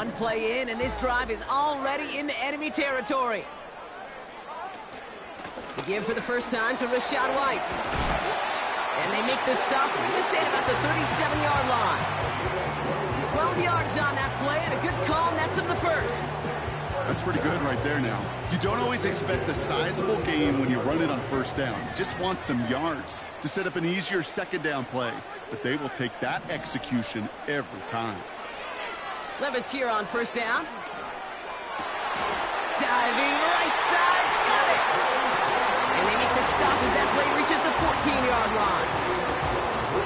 One play in, and this drive is already into enemy territory. They give for the first time to Rashad White. And they make the stop, I'm going to say, at about the 37-yard line. 12 yards on that play, and a good call nets him the first. That's pretty good right there now. You don't always expect a sizable gain when you run it on first down. You just want some yards to set up an easier second down play. But they will take that execution every time. Levis here on first down. Diving right side, got it! And they make the stop as that play reaches the 14-yard line.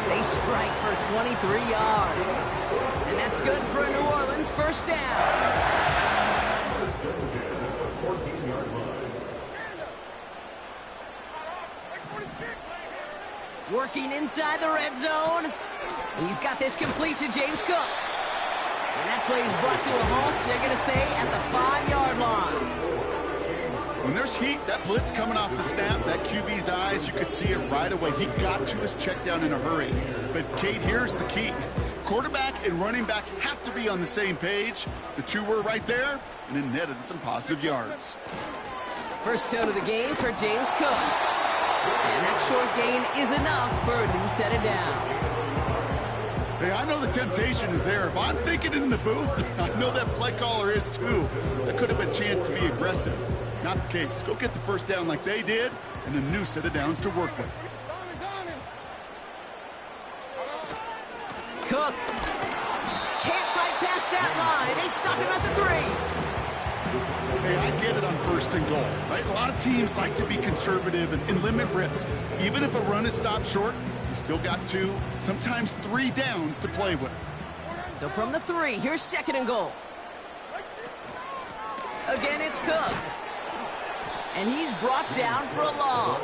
They strike for 23 yards. And that's good for a New Orleans first down. Working inside the red zone. He's got this complete to James Cook. And that play is brought to a halt, so they're going to say at the 5-yard line. When there's heat, that blitz coming off the snap, that QB's eyes, you could see it right away. He got to his check down in a hurry. But, Kate, here's the key. Quarterback and running back have to be on the same page. The two were right there, and it netted some positive yards. First tone of the game for James Cook. And that short gain is enough for a new set of downs. Hey, I know the temptation is there. If I'm thinking it in the booth, I know that play caller is too. That could have been a chance to be aggressive. Not the case. Go get the first down like they did, and a new set of downs to work with. Cook can't fight past that line. They stop him at the 3. Hey, I get it on first and goal, right? A lot of teams like to be conservative and limit risk. Even if a run is stopped short, you still got 2, sometimes 3 downs to play with. So from the 3, here's second and goal. Again, it's Cook. And he's brought down for a loss.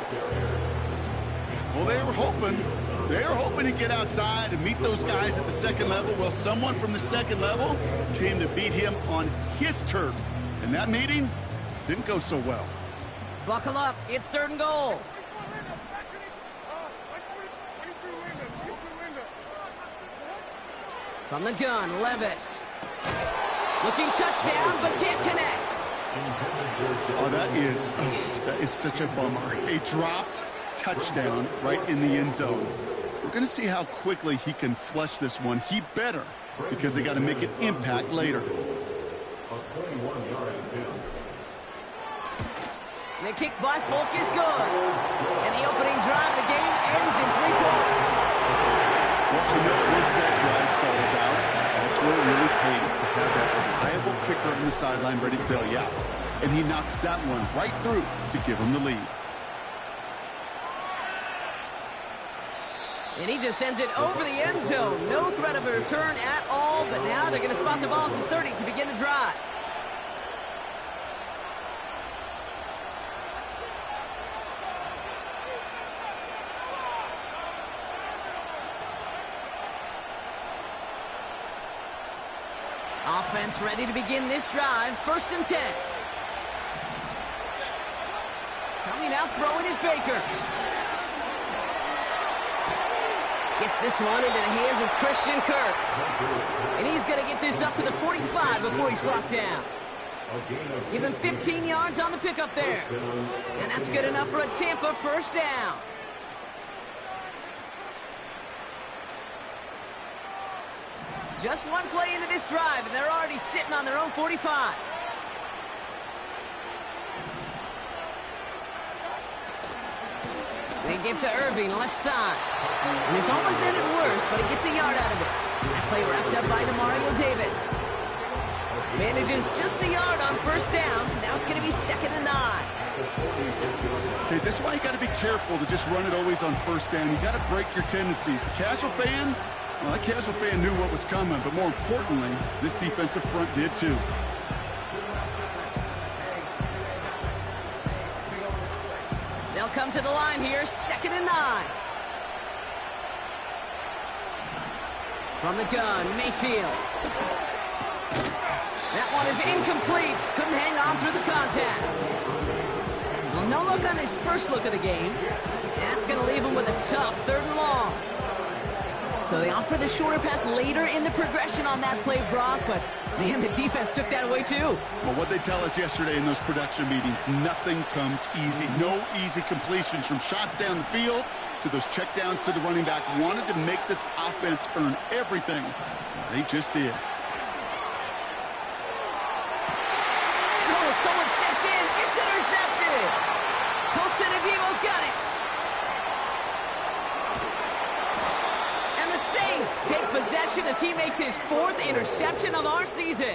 Well, they were hoping to get outside and meet those guys at the second level. Well, someone from the second level came to beat him on his turf. And that meeting didn't go so well. Buckle up. It's third and goal. From the gun, Levis. Looking touchdown, but can't connect. Oh, that is such a bummer. A dropped touchdown right in the end zone. We're going to see how quickly he can flush this one. He better, because they got to make an impact later. The kick by Folk is good. And the opening drive of the game ends in 3 points. Well, you know, once that drive stalls out, that's where it really pays to have that reliable kicker on the sideline ready to bail you out. And he knocks that one right through to give him the lead. And he just sends it over the end zone. No threat of a return at all, but now they're going to spot the ball at the 30 to begin the drive. Offense ready to begin this drive. First and 10. Coming out throwing is Baker. Gets this one into the hands of Christian Kirk. And he's going to get this up to the 45 before he's brought down. Give him 15 yards on the pickup there. And that's good enough for a Tampa first down. Just one play into this drive, and they're already sitting on their own 45. They give to Irving, left side. And he's almost ended worse, but he gets a yard out of it. That play wrapped up by Demario Davis. Manages just a yard on first down. Now it's going to be 2nd and 9. Okay, this is why you got to be careful to just run it always on first down. You got to break your tendencies. The casual fan, well, that casual fan knew what was coming, but more importantly, this defensive front did too. They'll come to the line here, 2nd and 9. From the gun, Mayfield. That one is incomplete. Couldn't hang on through the contact. Well, no look on his first look of the game. And that's going to leave him with a tough 3rd and long. So they opt for the shorter pass later in the progression on that play, Brock, but Man, the defense took that away too. Well, what they tell us yesterday in those production meetings, nothing comes easy. No easy completions from shots down the field to those checkdowns to the running back. Wanted to make this offense earn everything. They just did. Oh, someone stepped in. It's intercepted. Colson Adebo's got it. And the Saints take possession as he makes his 4th interception of our season.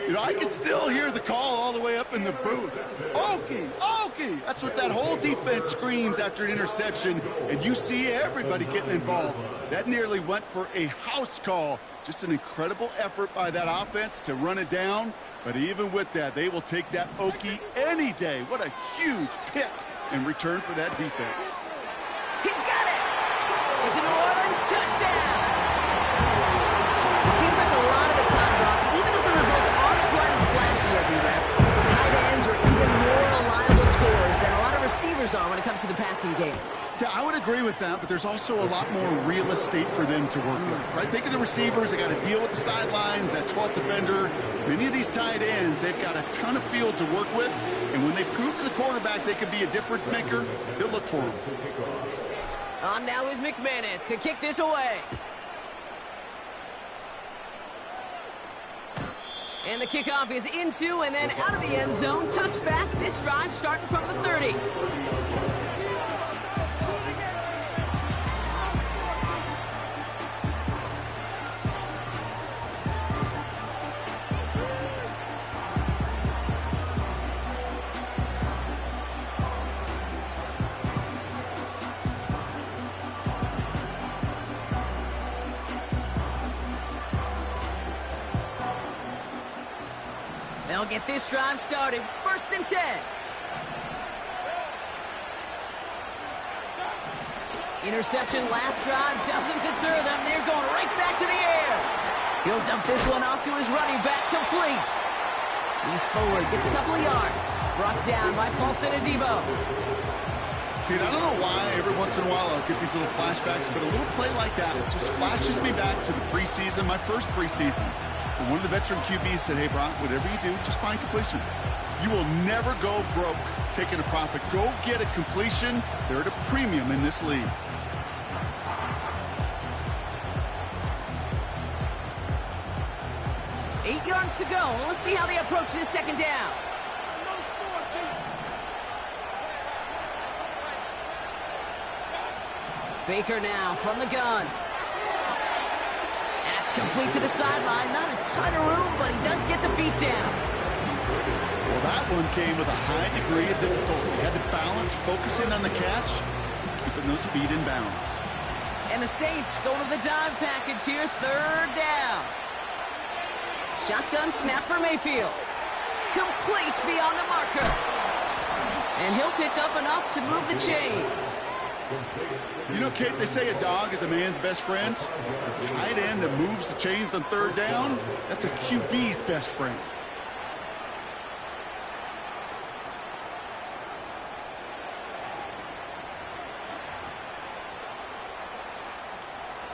You know, I can still hear the call all the way up in the booth. Okie, Okie! That's what that whole defense screams after an interception, and you see everybody getting involved. That nearly went for a house call. Just an incredible effort by that offense to run it down, but even with that, they will take that Okie any day. What a huge pick in return for that defense. He's got it! It's a New Orleans touchdown! It seems like a lot of the time, Brock, even if the results aren't quite as flashy every rep, tight ends are even more reliable scorers than a lot of receivers are when it comes to the passing game. Yeah, I would agree with that, but there's also a lot more real estate for them to work with, right? Think of the receivers. They got to deal with the sidelines, that 12th defender. Many of these tight ends, they've got a ton of field to work with, and when they prove to the quarterback they could be a difference maker, they'll look for him. On now is McManus to kick this away. And the kickoff is into and then out of the end zone. Touchback. This drive starting from the 30. They'll get this drive started. 1st and 10. Interception last drive doesn't deter them. They're going right back to the air. He'll dump this one off to his running back, complete. He's forward, gets a couple of yards. Brought down by Colson Adebo. Dude, I don't know why every once in a while I'll get these little flashbacks, but a little play like that just flashes me back to the preseason, my first preseason. And one of the veteran QBs said, hey, Brock, whatever you do, just find completions. You will never go broke taking a profit. Go get a completion. They're at a premium in this league. Eight yards to go. Let's see how they approach this 2nd down. Baker now from the gun. That's complete to the sideline. Not a ton of room, but he does get the feet down. Well, that one came with a high degree of difficulty. He had to balance, focus in on the catch, keeping those feet in bounds. And the Saints go to the dive package here. 3rd down. Shotgun snap for Mayfield. Complete beyond the marker. And he'll pick up enough to move the chains. You know, Kate, they say a dog is a man's best friend. A tight end that moves the chains on 3rd down, that's a QB's best friend.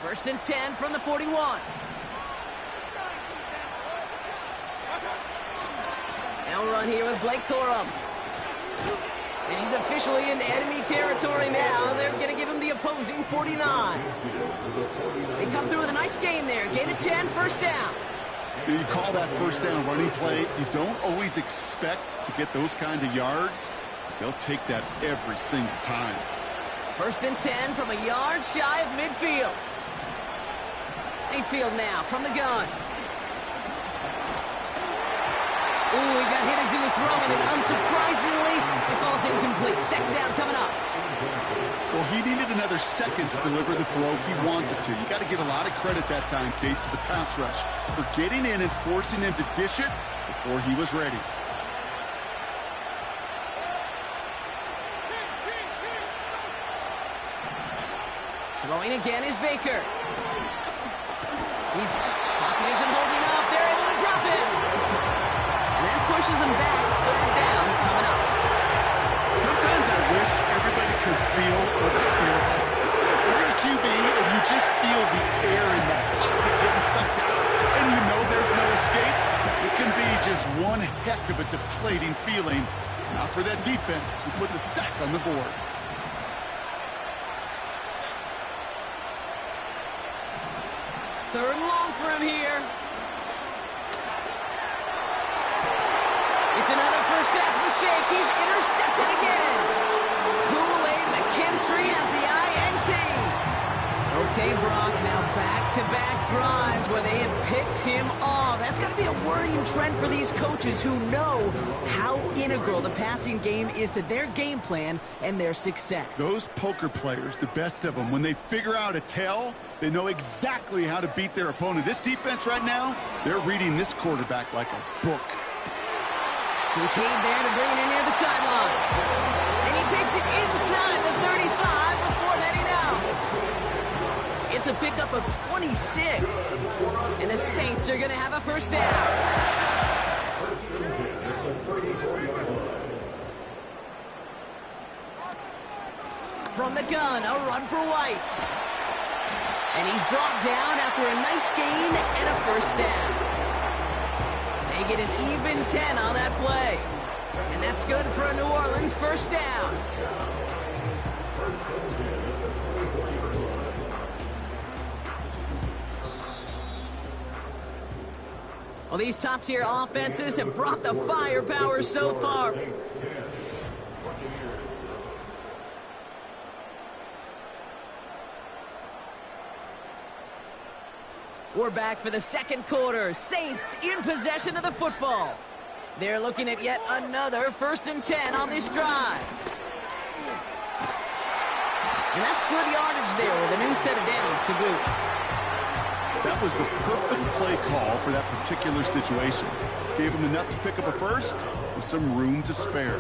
First and 10 from the 41. Now run here with Blake Corum. And he's officially in enemy territory now. They're going to give him the opposing 49. They come through with a nice gain there. Gain of 10, 1st down. You call that 1st down running play. You don't always expect to get those kind of yards. They'll take that every single time. 1st and 10 from a yard shy of midfield. Mayfield now from the gun. Ooh, he got hit as he was throwing, and unsurprisingly, it falls incomplete. 2nd down coming up. Well, he needed another second to deliver the throw he wanted to. You got to give a lot of credit that time, Kate, to the pass rush for getting in and forcing him to dish it before he was ready. Throwing again is Baker. He's pocket isn't holding up. They're able to drop it. And that pushes him back. 3rd down coming up. Sometimes I wish everybody could feel what it feels like. When you're a QB and you just feel the air in the pocket getting sucked out, and you know there's no heck of a deflating feeling. Now for that defense, who puts a sack on the board. Third and long for him here. It's another first half mistake. He's intercepted again. Kool-Aid McKinstry has the INT. Okay, Brock, now back-to-back drives where they have picked him off. That's got to be a worrying trend for these coaches who know how integral the passing game is to their game plan and their success. Those poker players, the best of them, when they figure out a tell, they know exactly how to beat their opponent. This defense right now, they're reading this quarterback like a book. Kincaid there to bring it in near the sideline. And he takes it inside the 35 before heading out. It's a pickup of 26. And the Saints are going to have a first down. From the gun, a run for White. And he's brought down after a nice gain and a first down. They get an even 10 on that play. And that's good for a New Orleans first down. Well, these top-tier offenses have brought the firepower so far. We're back for the second quarter. Saints in possession of the football. They're looking at yet another 1st and 10 on this drive. And that's good yardage there with a new set of downs to boot. That was the perfect play call for that particular situation. Gave him enough to pick up a first with some room to spare.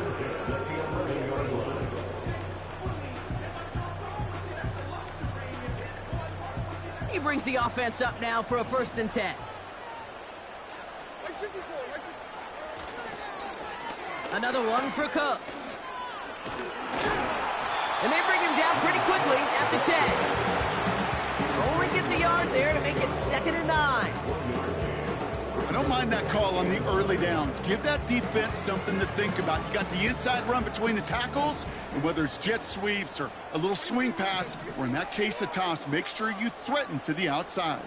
He brings the offense up now for a 1st and 10. Another one for Cook. And they bring him down pretty quickly at the 10. Only gets a yard there to make it 2nd and 9. I don't mind that call on the early downs. Give that defense something to think about. You got the inside run between the tackles, and whether it's jet sweeps or a little swing pass, or in that case a toss, make sure you threaten to the outside.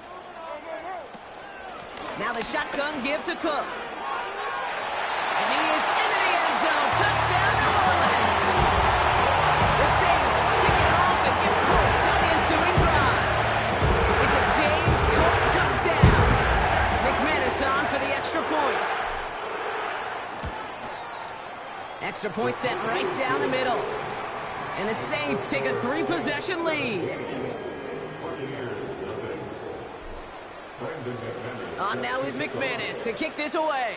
Now the shotgun give to Cook. And he is into the end zone. Touchdown, New Orleans. The Saints kick it off and get points on the ensuing drive. It's a James Cook touchdown. McManus on for the extra point. Extra point set right down the middle. And the Saints take a 3-possession lead. On now is McManus to kick this away.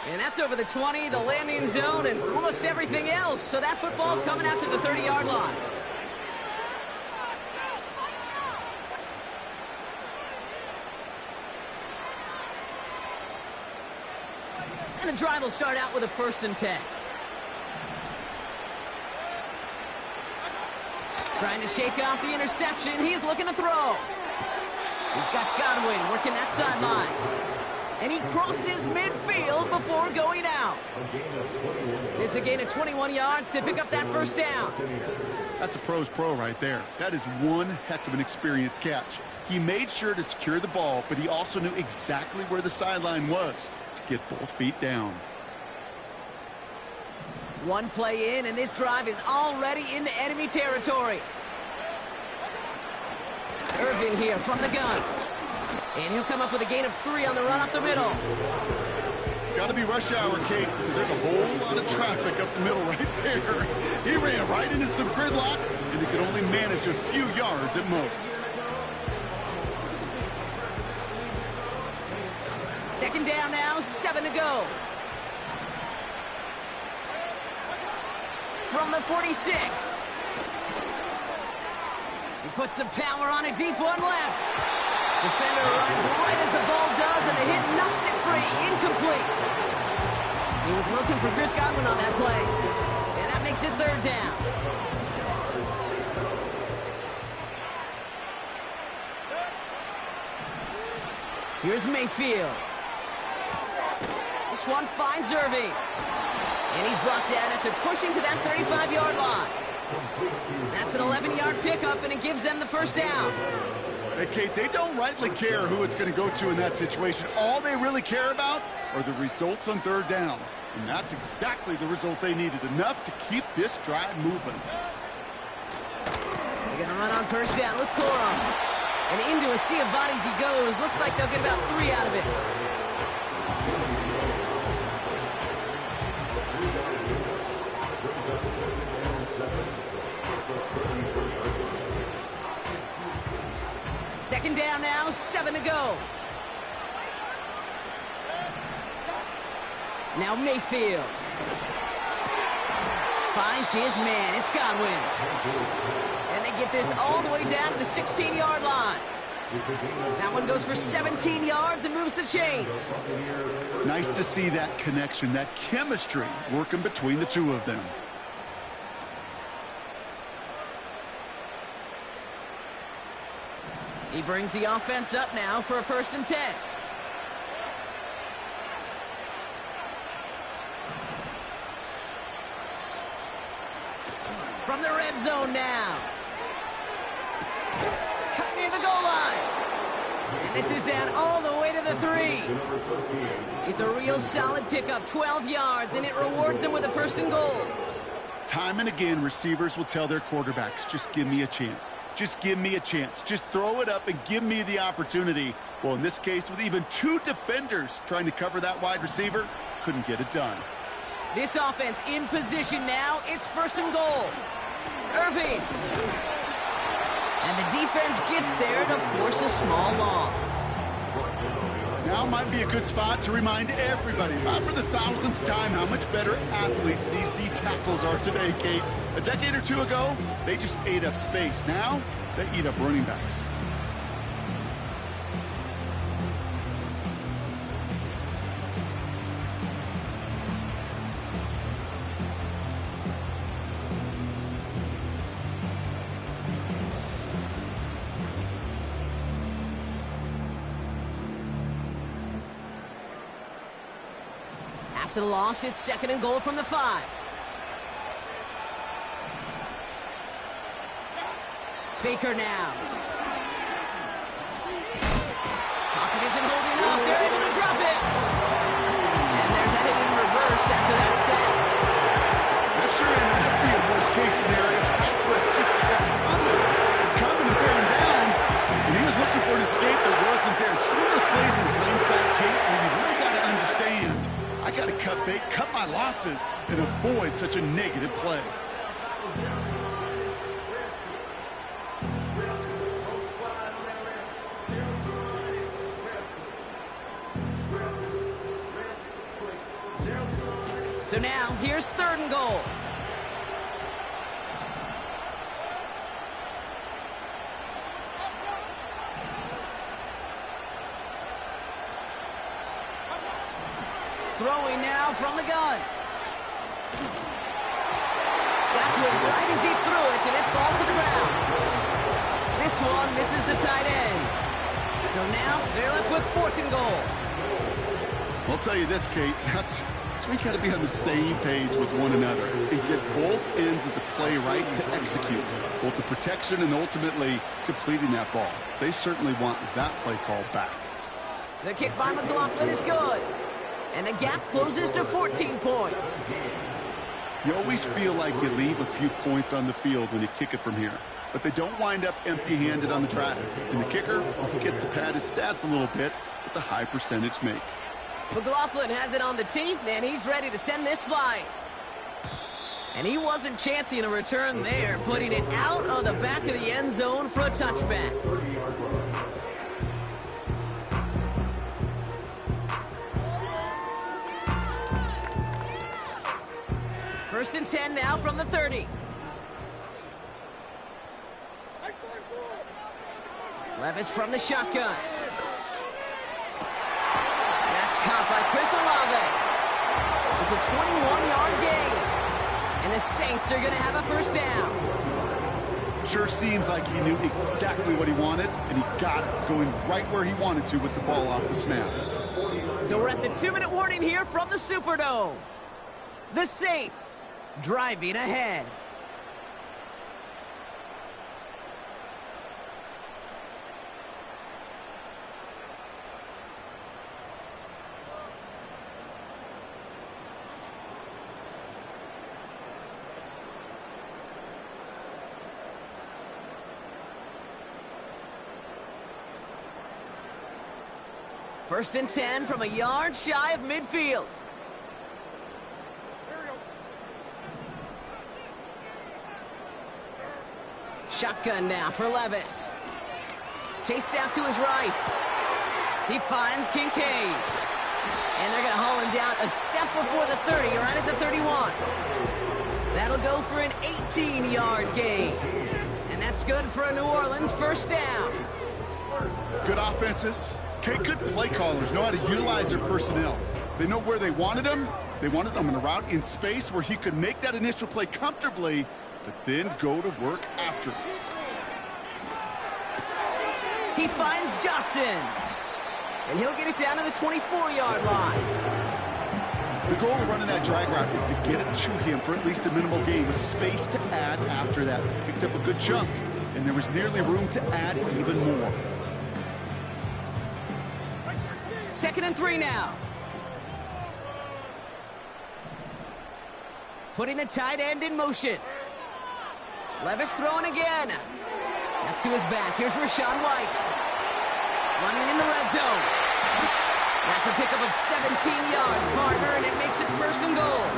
And that's over the 20, the landing zone, and almost everything else. So that football coming out to the 30-yard line. And the drive will start out with a 1st and 10. Trying to shake off the interception. He's looking to throw. He's got Godwin working that sideline. And he crosses midfield before going out. It's a gain of 21 yards to pick up that first down. That's a pro's pro right there. That is one heck of an experienced catch. He made sure to secure the ball, but he also knew exactly where the sideline was to get both feet down. One play in, and this drive is already into enemy territory. Irvin here from the gun. And he'll come up with a gain of 3 on the run up the middle. Got to be rush hour, Kate, because there's a whole lot of traffic up the middle right there. He ran right into some gridlock, and he could only manage a few yards at most. 2nd down now, 7 to go. From the 46. He puts some power on a deep one left. Defender arrives right as the ball does, and the hit knocks it free. Incomplete. He was looking for Chris Godwin on that play, and that makes it 3rd down. Here's Mayfield. This one finds Irving. And he's brought down after pushing to that 35-yard line. That's an 11-yard pickup, and it gives them the first down. Hey, Kate, they don't rightly care who it's going to go to in that situation. All they really care about are the results on third down. And that's exactly the result they needed, enough to keep this drive moving. They're going to run on first down with Corum. And into a sea of bodies he goes. Looks like they'll get about 3 out of it. Second down now, 7 to go. Now Mayfield. Finds his man. It's Godwin. And they get this all the way down to the 16-yard line. That one goes for 17 yards and moves the chains. Nice to see that connection, that chemistry working between the two of them. He brings the offense up now for a 1st and 10. From the red zone now. Cut near the goal line. And this is down all the way to the 3. It's a real solid pickup, 12 yards, and it rewards them with a 1st and goal. Time and again, receivers will tell their quarterbacks, just give me a chance. Just give me a chance. Just throw it up and give me the opportunity. Well, in this case, with even 2 defenders trying to cover that wide receiver, couldn't get it done. This offense in position now. It's 1st and goal. Irving. And the defense gets there to force a small loss. Now might be a good spot to remind everybody, not for the 1000th time, how much better athletes these D tackles are today, Kate. A decade or 2 ago, they just ate up space. Now, they eat up running backs. After the loss, it's 2nd and goal from the 5. Baker now. Pocket isn't holding up. They're able to drop it. And they're heading in reverse after that set. That sure ended up being a worst-case scenario. Pass rush just kept coming and bearing down. And he was looking for an escape that wasn't there. Some of those plays in hindsight, Kate, where you really got to understand, I got to cut bait, cut my losses, and avoid such a negative play. So now, here's 3rd and goal. Throwing now from the gun. Got to it right as he threw it, and it falls to the ground. This one misses the tight end. So now, they're left with 4th and goal. I'll tell you this, Kate, that's we got to be on the same page with one another and get both ends of the play right to execute, both the protection and ultimately completing that ball. They certainly want that play called back. The kick by McLaughlin is good. And the gap closes to 14 points. You always feel like you leave a few points on the field when you kick it from here, but they don't wind up empty-handed on the drive. And the kicker gets to pad his stats a little bit with the high percentage make. McLaughlin has it on the tee, and he's ready to send this flying. And he wasn't chancing a return there, putting it out on the back of the end zone for a touchback. First and 10 now from the 30. Levis from the shotgun. That's caught by Chris Olave. It's a 21-yard gain. And the Saints are going to have a first down. Sure seems like he knew exactly what he wanted, and he got it, going right where he wanted to with the ball off the snap. So we're at the 2-minute warning here from the Superdome. The Saints driving ahead. First and 10 from a yard shy of midfield. Shotgun now for Levis. Chased out to his right. He finds Kincaid. And they're going to haul him down a step before the 30, right at the 31. That'll go for an 18-yard gain. And that's good for a New Orleans first down. Good offenses. Okay, good play callers know how to utilize their personnel. They know where they wanted him. They wanted him in a route in space where he could make that initial play comfortably, but then go to work after. He finds Johnson. And he'll get it down to the 24-yard line. The goal of running that drag route is to get it to him for at least a minimal gain with space to add after that. Picked up a good chunk, and there was nearly room to add even more. 2nd and 3 now. Putting the tight end in motion. Levis throwing again. That's to his back. Here's Rashawn White. Running in the red zone. That's a pickup of 17 yards, partner, and it makes it 1st and goal.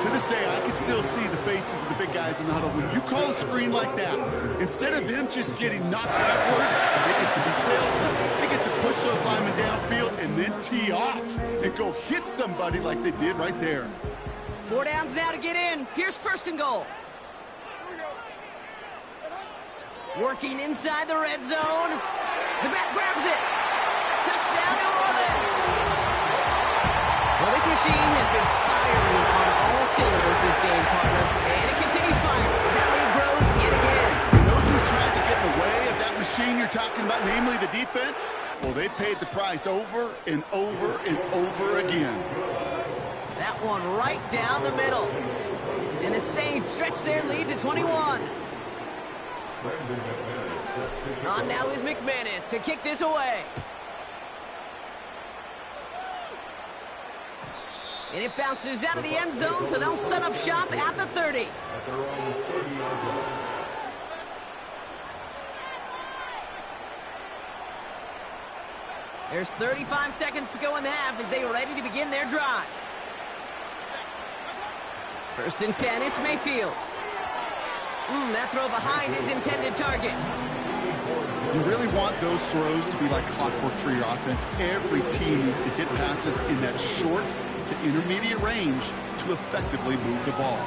To this day, I can still see the faces of the big guys in the huddle. When you call a screen like that, instead of them just getting knocked backwards, they get to be salesmen. They get to push those linemen downfield and then tee off and go hit somebody like they did right there. 4 downs now to get in. Here's 1st and goal. Working inside the red zone. The back grabs it. Touchdown, New Orleans. Well, this machine has been firing on all cylinders this game, partner. And it continues firing as that lead grows yet again. And those who've tried to get in the way of that machine you're talking about, namely the defense, well, they paid the price over and over and over again. That one right down the middle. And the Saints stretch their lead to 21. On now is McManus to kick this away. And it bounces out of the end zone, so they'll set up shop at the 30. There's 35 seconds to go in the half as they are ready to begin their drive. 1st and 10, it's Mayfield. That throw behind his intended target. You really want those throws to be like clockwork for your offense. Every team needs to hit passes in that short to intermediate range to effectively move the ball.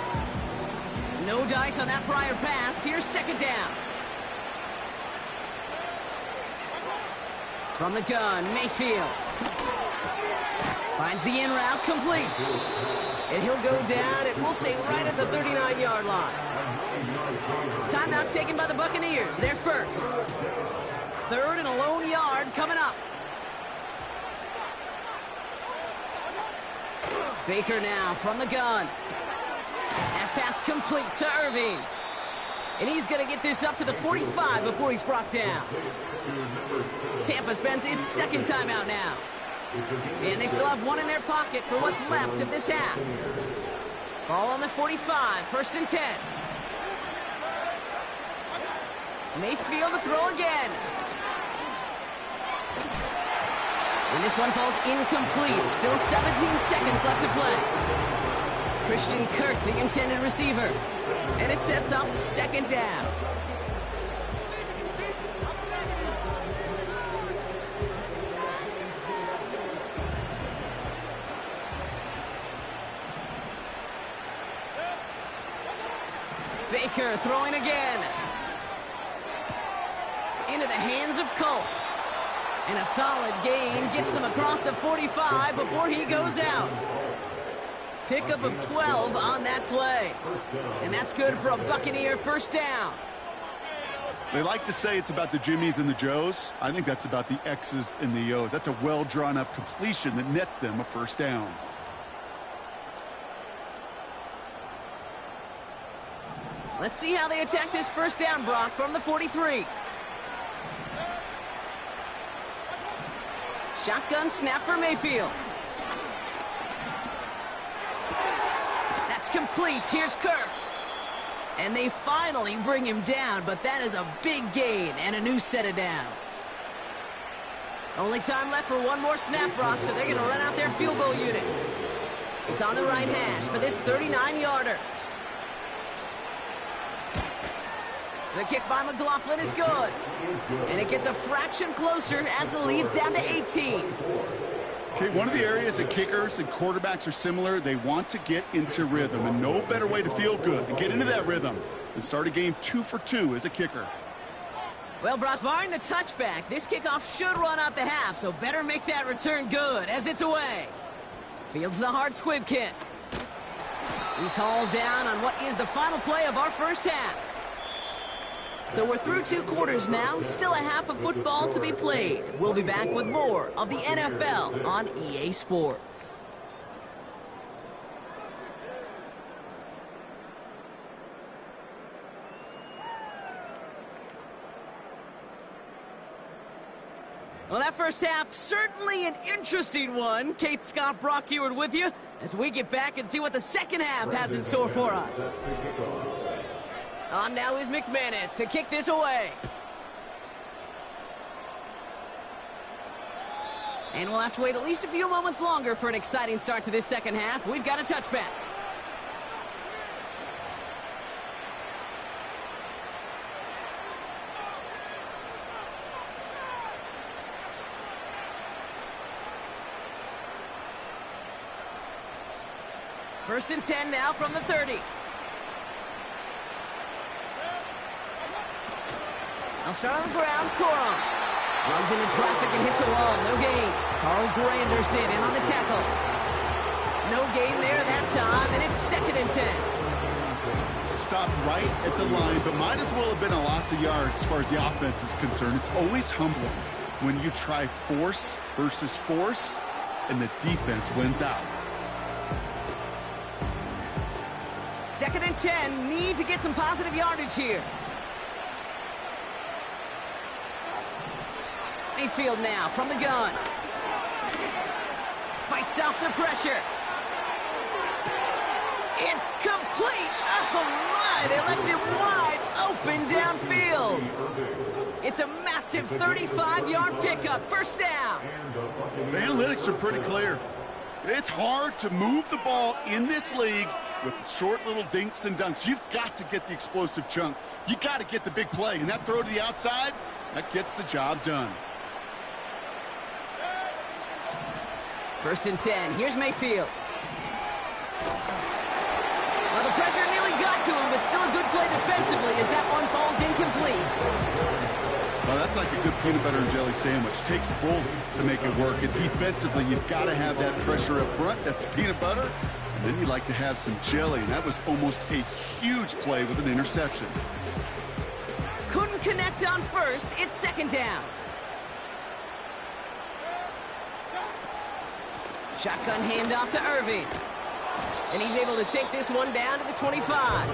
No dice on that prior pass. Here's 2nd down. From the gun, Mayfield. Finds the in route complete. And he'll go down, and we'll say right at the 39-yard line. Timeout taken by the Buccaneers. They're first. 3rd and a lone yard coming up. Baker now from the gun. That pass complete to Irving. And he's going to get this up to the 45 before he's brought down. Tampa spends its 2nd timeout now. And they still have one in their pocket for what's left of this half. Ball on the 45, 1st and 10. Mayfield to throw again. And this one falls incomplete. Still 17 seconds left to play. Christian Kirk, the intended receiver. And it sets up 2nd down. Baker throwing again. Into the hands of Cole. And a solid gain gets them across the 45 before he goes out. Pickup of 12 on that play. And that's good for a Buccaneer 1st down. They like to say it's about the Jimmies and the Joes. I think that's about the X's and the O's. That's a well-drawn-up completion that nets them a first down. Let's see how they attack this first down, Brock, from the 43. Shotgun snap for Mayfield. That's complete. Here's Kirk. And they finally bring him down, but that is a big gain and a new set of downs. Only time left for one more snap, Brock, so they're going to run out their field goal unit. It's on the right hash for this 39-yarder. The kick by McLaughlin is good. And it gets a fraction closer as the lead's down to 18. Okay, one of the areas that kickers and quarterbacks are similar, they want to get into rhythm, and no better way to feel good and get into that rhythm than start a game 2 for 2 as a kicker. Well, Brock, barring the touchback, this kickoff should run out the half, so better make that return good as it's away. Fields the hard squib kick. He's hauled down on what is the final play of our first half. So we're through 2 quarters now, still a half of football to be played. We'll be back with more of the NFL on EA Sports. Well, that first half, certainly an interesting one. Kate, Scott, Brock Ewart with you as we get back and see what the second half has in store for us. On now is McManus to kick this away. And we'll have to wait at least a few moments longer for an exciting start to this second half. We've got a touchback. First and 10 now from the 30. I'll start on the ground. Corum runs into traffic and hits a wall. No gain. Carl Granderson in on the tackle. No gain there that time, and it's 2nd and 10. Stopped right at the line, but might as well have been a loss of yards as far as the offense is concerned. It's always humbling when you try force versus force, and the defense wins out. 2nd and 10. Need to get some positive yardage here. Mayfield now from the gun. Fights off the pressure. It's complete. Oh my, they left it wide open downfield. It's a massive 35-yard pickup. First down. The analytics are pretty clear. It's hard to move the ball in this league with short little dinks and dunks. You've got to get the explosive chunk. You got to get the big play. And that throw to the outside, that gets the job done. 1st and 10. Here's Mayfield. Well, the pressure nearly got to him, but still a good play defensively as that one falls incomplete. Well, that's like a good peanut butter and jelly sandwich. Takes both to make it work. And defensively, you've got to have that pressure up front. That's peanut butter. And then you like to have some jelly. And that was almost a huge play with an interception. Couldn't connect on first. It's 2nd down. Shotgun handoff to Irving. And he's able to take this one down to the 25.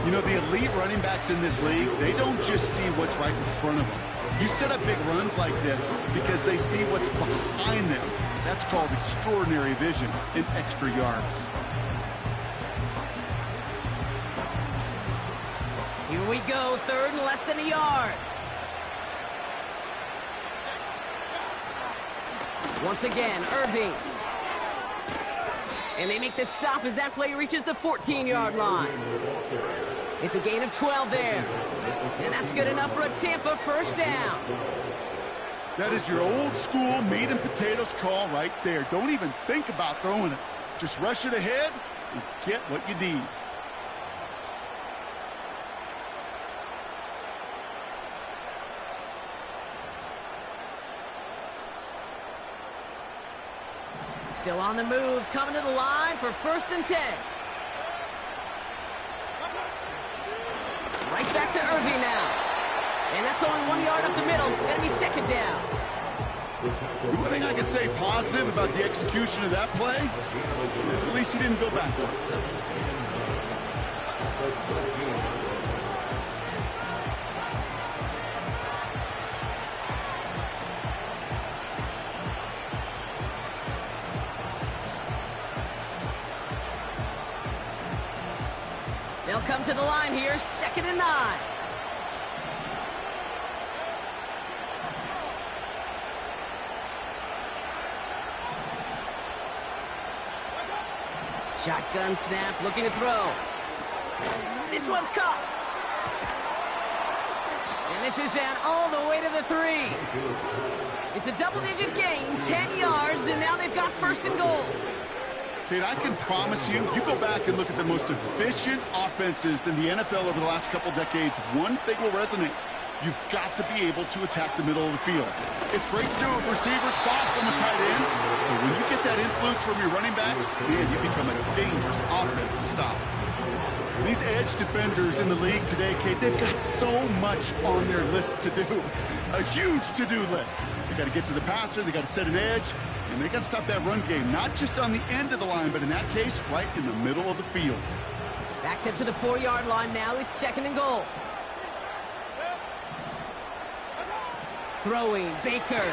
You know, the elite running backs in this league, they don't just see what's right in front of them. You set up big runs like this because they see what's behind them. That's called extraordinary vision and extra yards. Here we go, 3rd and less than a yard. Once again, Irving. And they make the stop as that play reaches the 14-yard line. It's a gain of 12 there. And that's good enough for a Tampa first down. That is your old school meat and potatoes call right there. Don't even think about throwing it. Just rush it ahead and get what you need. Still on the move, coming to the line for 1st and 10. Right back to Irving now. And that's only 1 yard up the middle. Gonna be second down. One thing I can say positive about the execution of that play is at least he didn't go backwards. They'll come to the line here, 2nd and 9. Shotgun snap, looking to throw. This one's caught. And this is down all the way to the 3. It's a double-digit gain, 10 yards, and now they've got 1st and goal. Kate, I can promise you, you go back and look at the most efficient offenses in the NFL over the last couple decades, one thing will resonate. You've got to be able to attack the middle of the field. It's great to do it with receivers, toss on the tight ends, but when you get that influence from your running backs, man, you become a dangerous offense to stop. These edge defenders in the league today, Kate, they've got so much on their list to do. A huge to-do list. They got to get to the passer, they got to set an edge, and they got to stop that run game, not just on the end of the line, but in that case, right in the middle of the field. Backed up to the 4-yard line now. It's 2nd and goal. Throwing, Baker.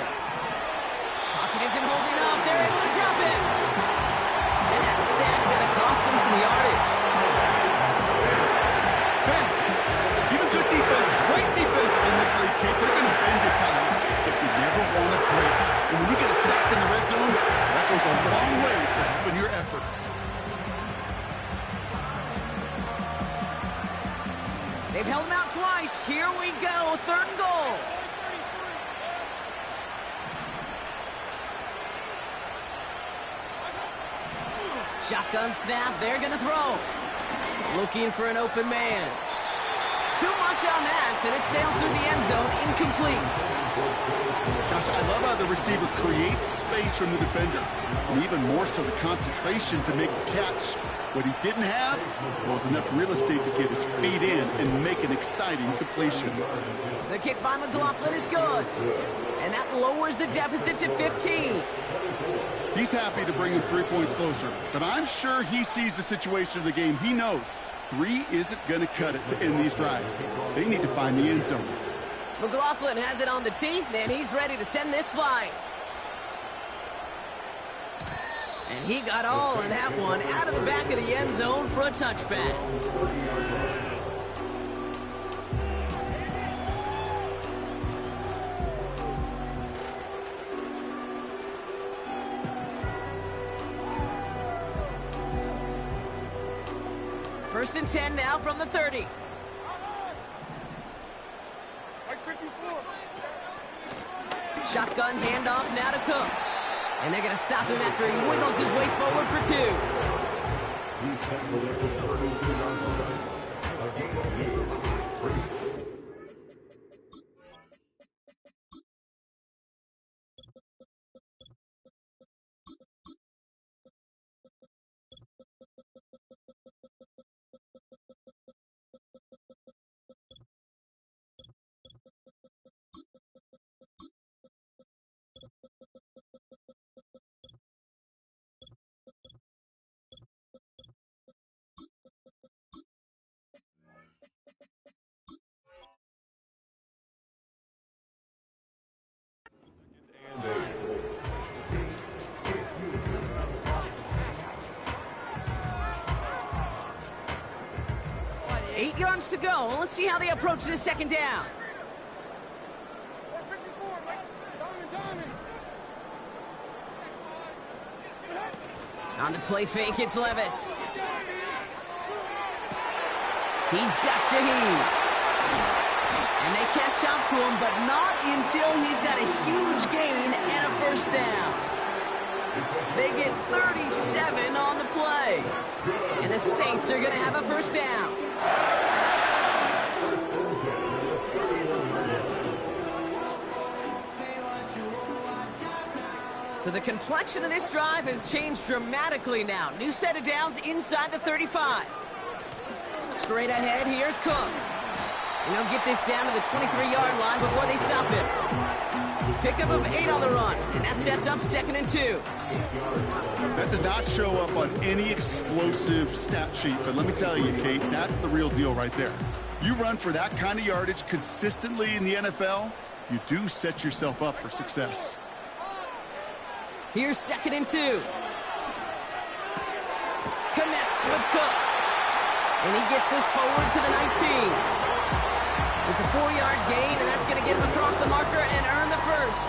Pocket isn't holding up. They're able to drop it. And that sack going to cost them some yardage. Bend. Even good defenses, great defenses in this league, Kate, they're going to bend at times, but you never want to break. And when you get a sack in the red zone, that goes a long ways to helping your efforts. They've held him out twice. Here we go. 3rd and goal. Shotgun snap. They're going to throw. Looking for an open man. Too much on that, and it sails through the end zone. Incomplete. Gosh, I love how the receiver creates space from the defender, and even more so the concentration to make the catch. What he didn't have was enough real estate to get his feet in and make an exciting completion. The kick by McLaughlin is good, and that lowers the deficit to 15. He's happy to bring him 3 points closer, but I'm sure he sees the situation of the game. He knows 3 isn't going to cut it to end these drives. They need to find the end zone. McLaughlin has it on the tee, and he's ready to send this flying. And he got all of that one out of the back of the end zone for a touchback. First and 10 now from the 30. Shotgun handoff now to Cook. And they're going to stop him after he wiggles his way forward for 2. Eight yards to go. Let's see how they approach this 2nd down. On the play fake, it's Levis. He's got Shaheed. And they catch up to him, but not until he's got a huge gain and a 1st down. They get 37 on the play. And the Saints are going to have a 1st down. So the complexion of this drive has changed dramatically now. New set of downs inside the 35. Straight ahead, here's Cook. And he'll get this down to the 23-yard line before they stop him. Pickup of 8 on the run, and that sets up 2nd and 2. That does not show up on any explosive stat sheet, but let me tell you, Kate, that's the real deal right there. You run for that kind of yardage consistently in the NFL, you do set yourself up for success. Here's 2nd and 2. Connects with Cook. And he gets this forward to the 19. It's a 4-yard gain, and that's going to get him across the marker and earn the first.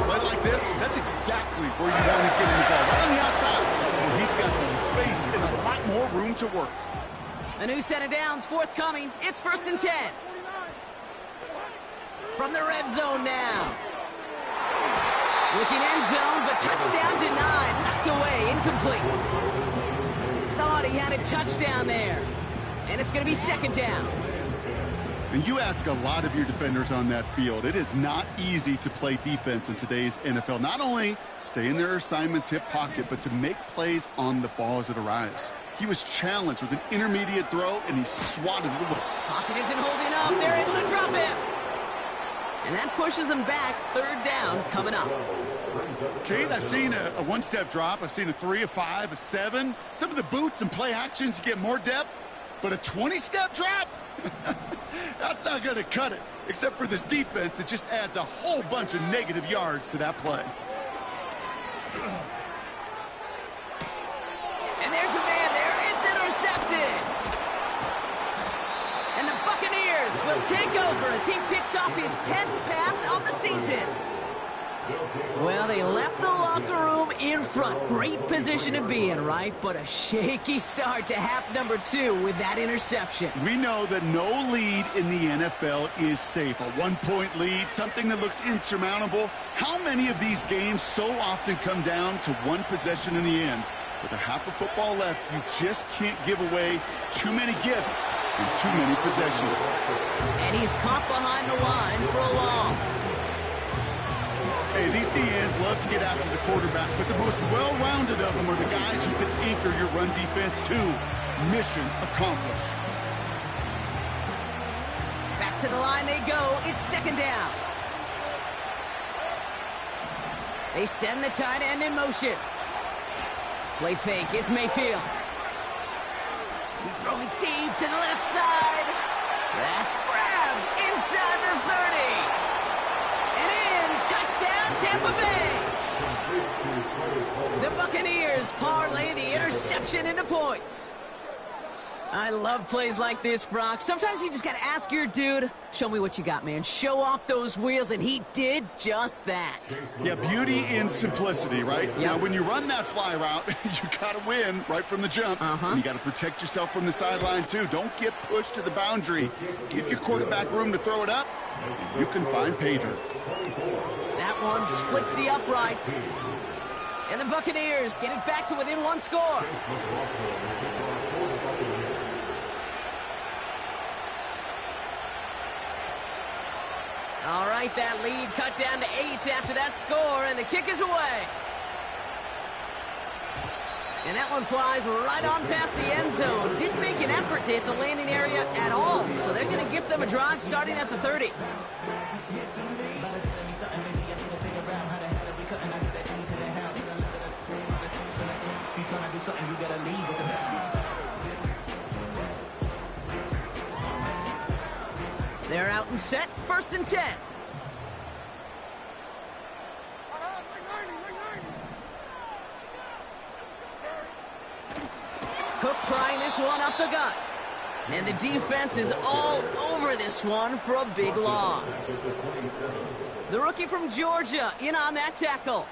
Play like this, that's exactly where you want to get him the ball. Right on the outside, where he's got the space and a lot more room to work. A new set of downs forthcoming. It's 1st and 10. From the red zone now. Looking end zone, but touchdown denied. Knocked away, incomplete. Thought he had a touchdown there. And it's going to be 2nd down. And you ask a lot of your defenders on that field. It is not easy to play defense in today's NFL. Not only stay in their assignment's hip pocket, but to make plays on the ball as it arrives. He was challenged with an intermediate throw, and he swatted it away. Pocket isn't holding up. They're able to drop him. And that pushes him back. 3rd down coming up. Kate, I've seen a one-step drop. I've seen a 3, a 5, a 7. Some of the boots and play actions, you get more depth. But a 20-step drop? That's not going to cut it. Except for this defense, it just adds a whole bunch of negative yards to that play. And there's a man there. It's intercepted. And the Buccaneers will take over as he picks off his 10th pass of the season. Well, they left the locker room in front. Great position to be in, right? But a shaky start to half number 2 with that interception. We know that no lead in the NFL is safe. A 1-point lead, something that looks insurmountable. How many of these games so often come down to one possession in the end? With a half of football left, you just can't give away too many gifts in too many possessions. And he's caught behind the line for a loss. Hey, these DNs love to get out to the quarterback, but the most well-rounded of them are the guys who can anchor your run defense too. Mission accomplished. Back to the line they go. It's 2nd down. They send the tight end in motion. Play fake. It's Mayfield. He's throwing deep to the left side. That's grabbed inside the 30. And in, touchdown, Tampa Bay. The Buccaneers parlay the interception into points. I love plays like this, Brock. Sometimes you just got to ask your dude, show me what you got, man. Show off those wheels, and he did just that. Yeah, beauty in simplicity, right? Yep. Now, when you run that fly route, you got to win right from the jump. And you got to protect yourself from the sideline, too. Don't get pushed to the boundary. Give your quarterback room to throw it up, and you can find pay dirt. That one splits the uprights. And the Buccaneers get it back to within 1 score. All right, that lead cut down to 8 after that score, and the kick is away. And that one flies right on past the end zone. Didn't make an effort to hit the landing area at all, so they're going to give them a drive starting at the 30. They're out and set, 1st and 10. Cook trying this one up the gut. And the defense is all over this one for a big loss. The rookie from Georgia in on that tackle.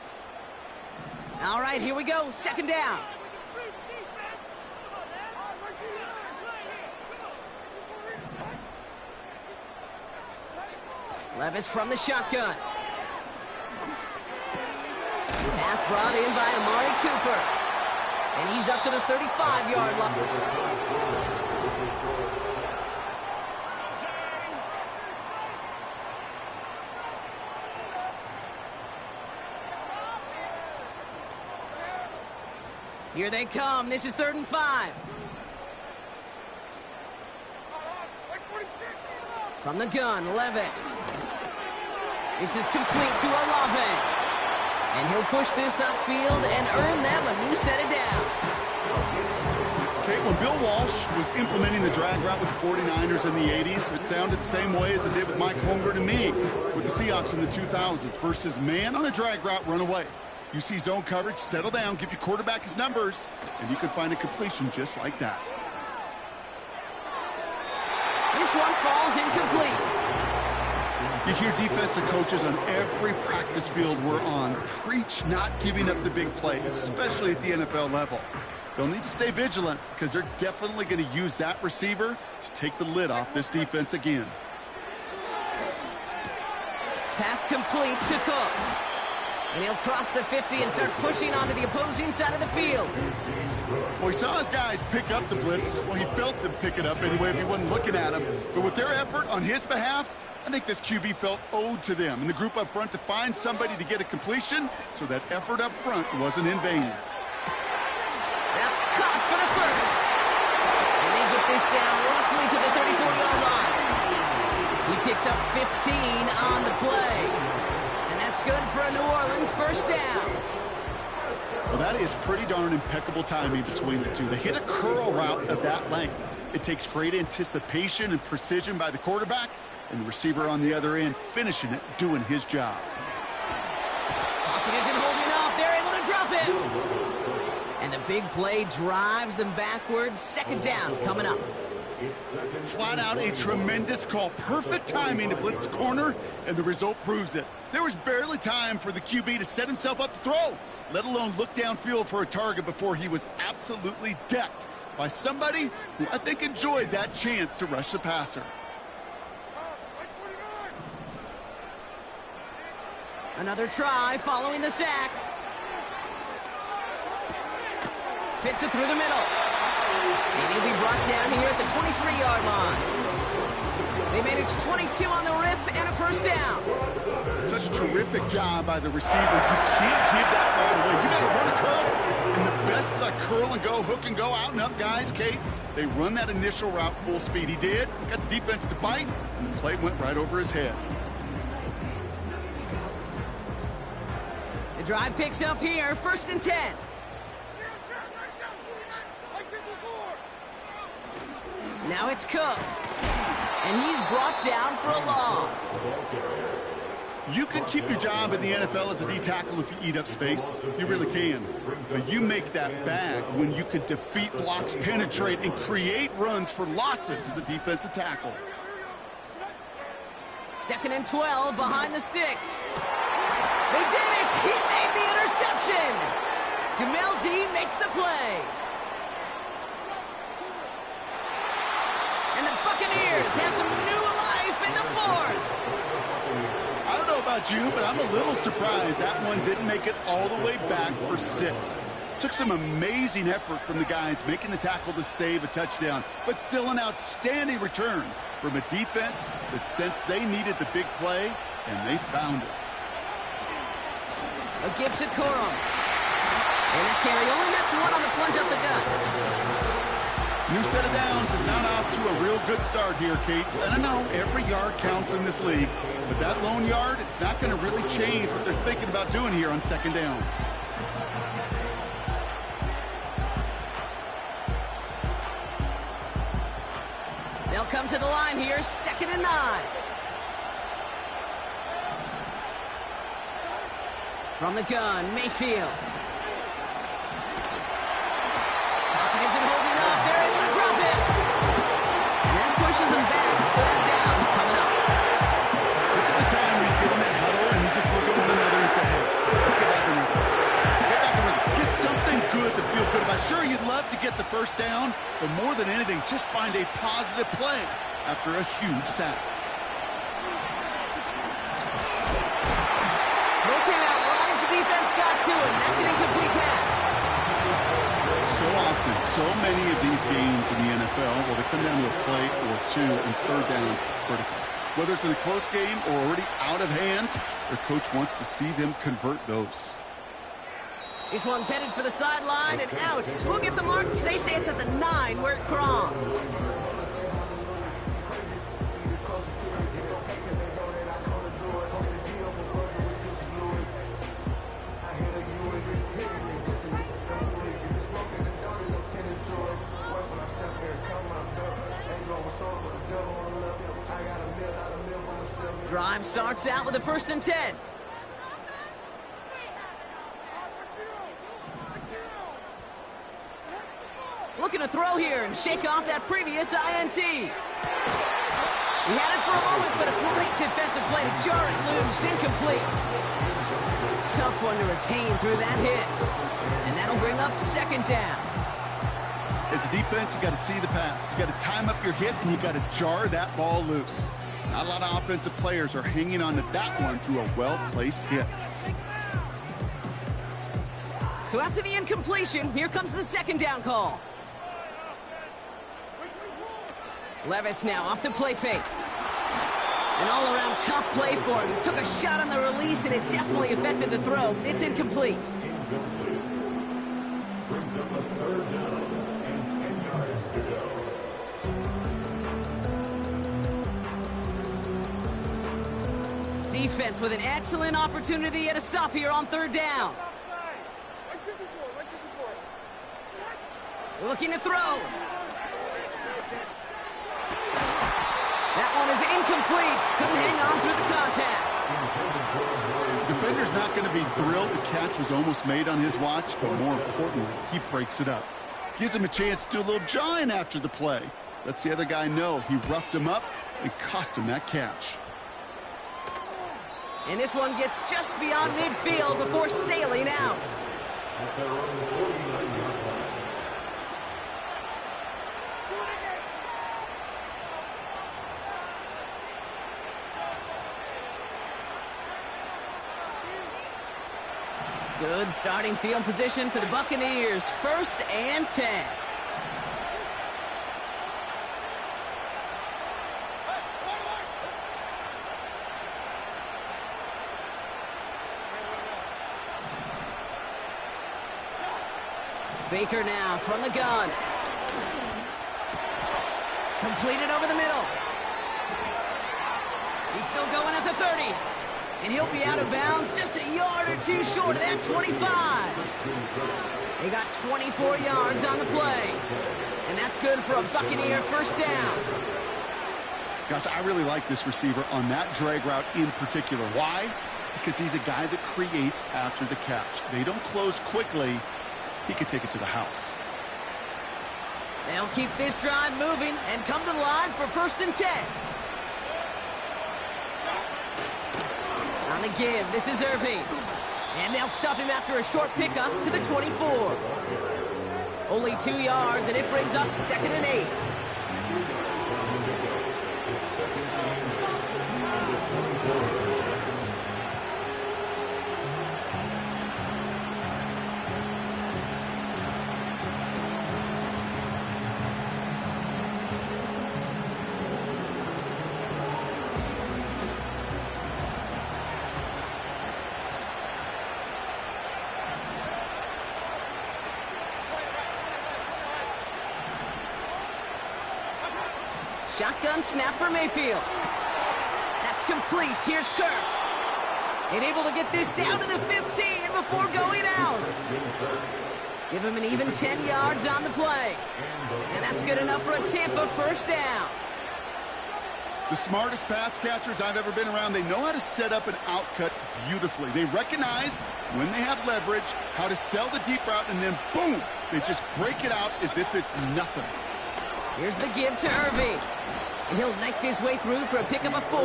All right, here we go, 2nd down. Levis from the shotgun. Pass brought in by Amari Cooper. And he's up to the 35-yard line. Here they come. This is 3rd and 5. From the gun, Levis. This is complete to Olave. And he'll push this upfield and earn them a new set of downs. Okay, when Bill Walsh was implementing the drag route with the 49ers in the 80s, it sounded the same way as it did with Mike Holmgren and me with the Seahawks in the 2000s versus man on a drag route, run away. You see zone coverage, settle down, give your quarterback his numbers, and you can find a completion just like that. This one falls incomplete. You hear defensive coaches on every practice field we're on preach not giving up the big plays, especially at the NFL level. They'll need to stay vigilant because they're definitely going to use that receiver to take the lid off this defense again. Pass complete to Cook. And he'll cross the 50 and start pushing onto the opposing side of the field. Well, he saw his guys pick up the blitz. Well, he felt them pick it up anyway if he wasn't looking at him. But with their effort on his behalf, I think this QB felt owed to them and the group up front to find somebody to get a completion so that effort up front wasn't in vain. That's caught for the first. And they get this down roughly to the 34-yard line. He picks up 15 on the play. And that's good for a New Orleans first down. Well, that is pretty darn impeccable timing between the two. They hit a curl route of that length. It takes great anticipation and precision by the quarterback, and the receiver on the other end finishing it, doing his job. Pocket isn't holding up. They're able to drop it. And the big play drives them backwards. Second down coming up. Flat out a tremendous call. Perfect timing to blitz the corner, and the result proves it. There was barely time for the QB to set himself up to throw, let alone look downfield for a target before he was absolutely decked by somebody who I think enjoyed that chance to rush the passer. Another try following the sack. Fits it through the middle. And he'll be brought down here at the 23-yard line. They managed 22 on the rip and a first down. Such a terrific job by the receiver. You can't give that ball away. You got to run a curl. And the best curl and go, hook and go, out and up guys, Kate, they run that initial route full speed. He did. Got the defense to bite, and the play went right over his head. The drive picks up here, 1st and 10. Now it's Cook. And he's brought down for a loss. You can keep your job in the NFL as a D tackle if you eat up space. You really can. But you make that bag when you can defeat blocks, penetrate, and create runs for losses as a defensive tackle. 2nd and 12 behind the sticks. They did it! He made the interception! Jamel Dean makes the play. And the Buccaneers have some new life in the 4th. I don't know about you, but I'm a little surprised that one didn't make it all the way back for 6. Took some amazing effort from the guys making the tackle to save a touchdown, but still an outstanding return from a defense that sensed they needed the big play, and they found it. A give to Corum. And that carry only nets one on the plunge up the gut. New set of downs is now off to a real good start here, Kate. And I know every yard counts in this league, but that lone yard, it's not going to really change what they're thinking about doing here on 2nd down. They'll come to the line here, 2nd and 9. From the gun, Mayfield. Pocket isn't holding up. They're able to drop it. And that pushes them back. 3rd down coming up. This is a time where you get in that huddle and you just look at one another and say, hey, let's get back in rhythm. Get back in rhythm. Get something good to feel good about. Sure, you'd love to get the first down, but more than anything, just find a positive play after a huge sack. To him. That's an incomplete pass. So often, so many of these games in the NFL, well, they come down to a play or two, and 3rd down is critical. Whether it's in a close game or already out of hands, their coach wants to see them convert those. This one's headed for the sideline and out. We'll get the mark. They say it's at the 9 where it crossed. Drive starts out with a 1st and 10. Looking to throw here and shake off that previous INT. He had it for a moment, but a great defensive play to jar it loose. Incomplete. Tough one to retain through that hit. And that'll bring up 2nd down. As a defense, you got to see the pass. You got to time up your hit, and you got to jar that ball loose. Not a lot of offensive players are hanging on to that one through a well-placed hit. So after the incompletion, here comes the 2nd down call. Levis now off the play fake. An all-around tough play for him. He took a shot on the release, and it definitely affected the throw. It's incomplete. Brings up a 3rd down and 10 yards to go. Defense with an excellent opportunity at a stop here on 3rd down. Looking to throw. That one is incomplete. Couldn't hang on through the contact. Defender's not going to be thrilled the catch was almost made on his watch, but more importantly, he breaks it up. Gives him a chance to do a little jawing after the play. Lets the other guy know he roughed him up and cost him that catch. And this one gets just beyond midfield before sailing out. Good starting field position for the Buccaneers. 1st and 10. Baker now from the gun. Completed over the middle. He's still going at the 30. And he'll be out of bounds just a yard or two short of that 25. They got 24 yards on the play. And that's good for a Buccaneer 1st down. Gosh, I really like this receiver on that drag route in particular. Why? Because he's a guy that creates after the catch. They don't close quickly. He could take it to the house. They'll keep this drive moving and come to the line for 1st and 10. On the give, this is Irving. And they'll stop him after a short pickup to the 24. Only 2 yards, and it brings up 2nd and 8. Shotgun snap for Mayfield. That's complete. Here's Kirk. And able to get this down to the 15 before going out. Give him an even 10 yards on the play. And that's good enough for a Tampa 1st down. The smartest pass catchers I've ever been around, they know how to set up an outcut beautifully. They recognize when they have leverage, how to sell the deep route, and then boom, they just break it out as if it's nothing. Here's the give to Irving. And he'll knife his way through for a pickup of 4.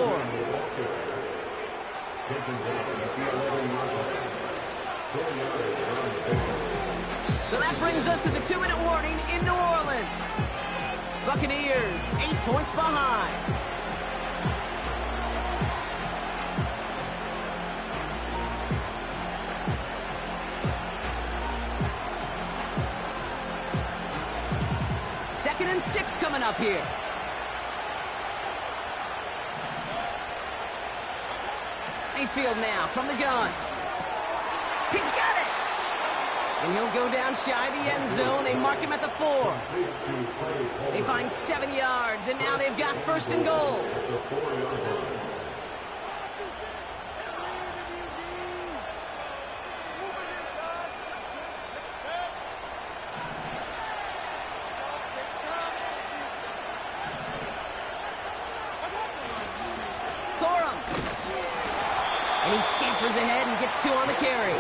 So that brings us to the 2-minute warning in New Orleans. Buccaneers 8 points behind. Second and 6 coming up here. Mayfield now from the gun. He's got it! And he'll go down shy of the end zone. They mark him at the 4. They find 7 yards, and now they've got 1st and goal. Jumpers ahead and gets 2 on the carry.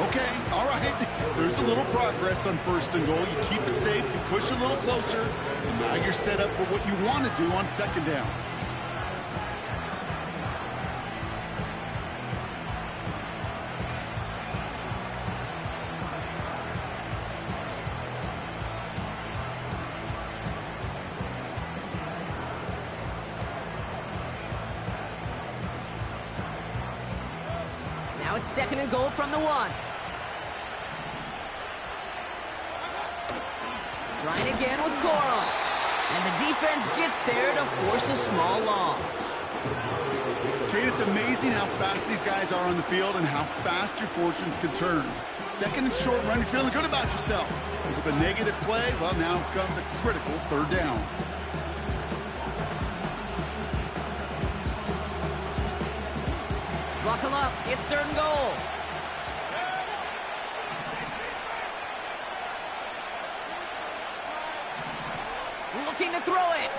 Okay, all right. There's a little progress on 1st and goal. You keep it safe, you push a little closer, and now you're set up for what you want to do on 2nd down. Now it's 2nd and goal from the 1. Trying again with Coral. And the defense gets there to force a small loss. Kate, it's amazing how fast these guys are on the field and how fast your fortunes can turn. 2nd and short run, you're feeling good about yourself. But with a negative play, well, now comes a critical 3rd down. Buckle up, it's 3rd and goal. Looking to throw it.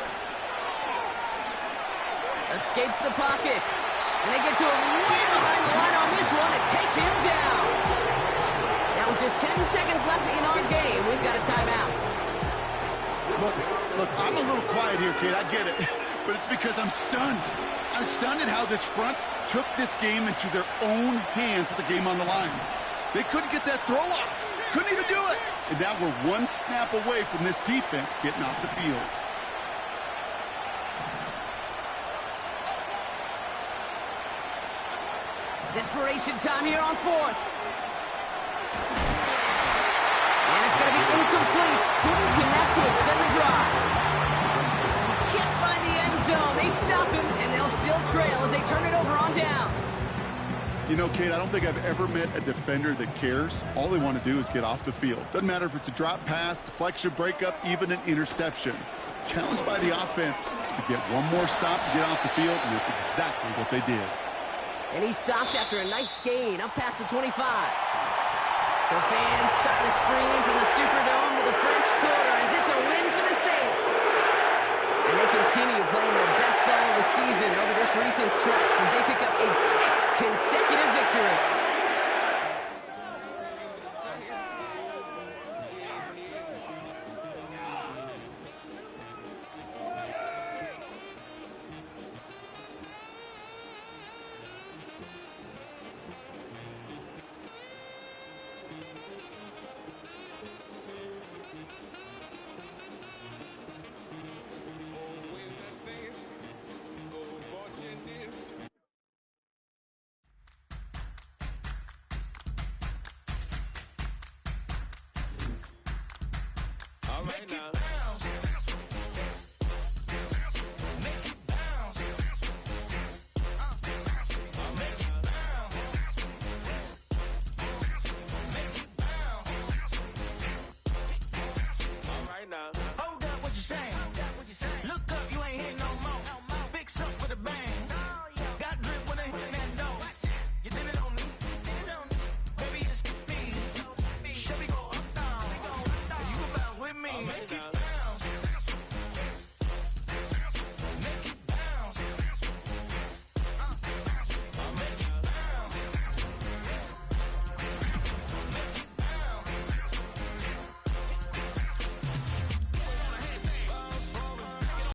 Escapes the pocket. And they get to him way behind the line on this one and take him down. Now with just 10 seconds left in our game, we've got a timeout. Look, I'm a little quiet here, kid. I get it. But it's because I'm stunned. I'm stunned at how this front took this game into their own hands with the game on the line. They couldn't get that throw off. Couldn't even do it. And now we're 1 snap away from this defense getting off the field. Desperation time here on 4th. And it's going to be incomplete. Couldn't connect to extend the drive. Can't find the end zone. They stop him, and they'll still trail as they turn it over on downs. You know, Kate, I don't think I've ever met a defender that cares. All they want to do is get off the field. Doesn't matter if it's a drop pass, deflection, breakup, even an interception. Challenged by the offense to get one more stop to get off the field, and that's exactly what they did. And he stopped after a nice gain up past the 25. So fans starting to stream from the Superdome to the French Quarter as it's a win for the Saints. And they continue playing their best ball of the season over this recent stretch as they pick up a 6th consecutive victory. All right now.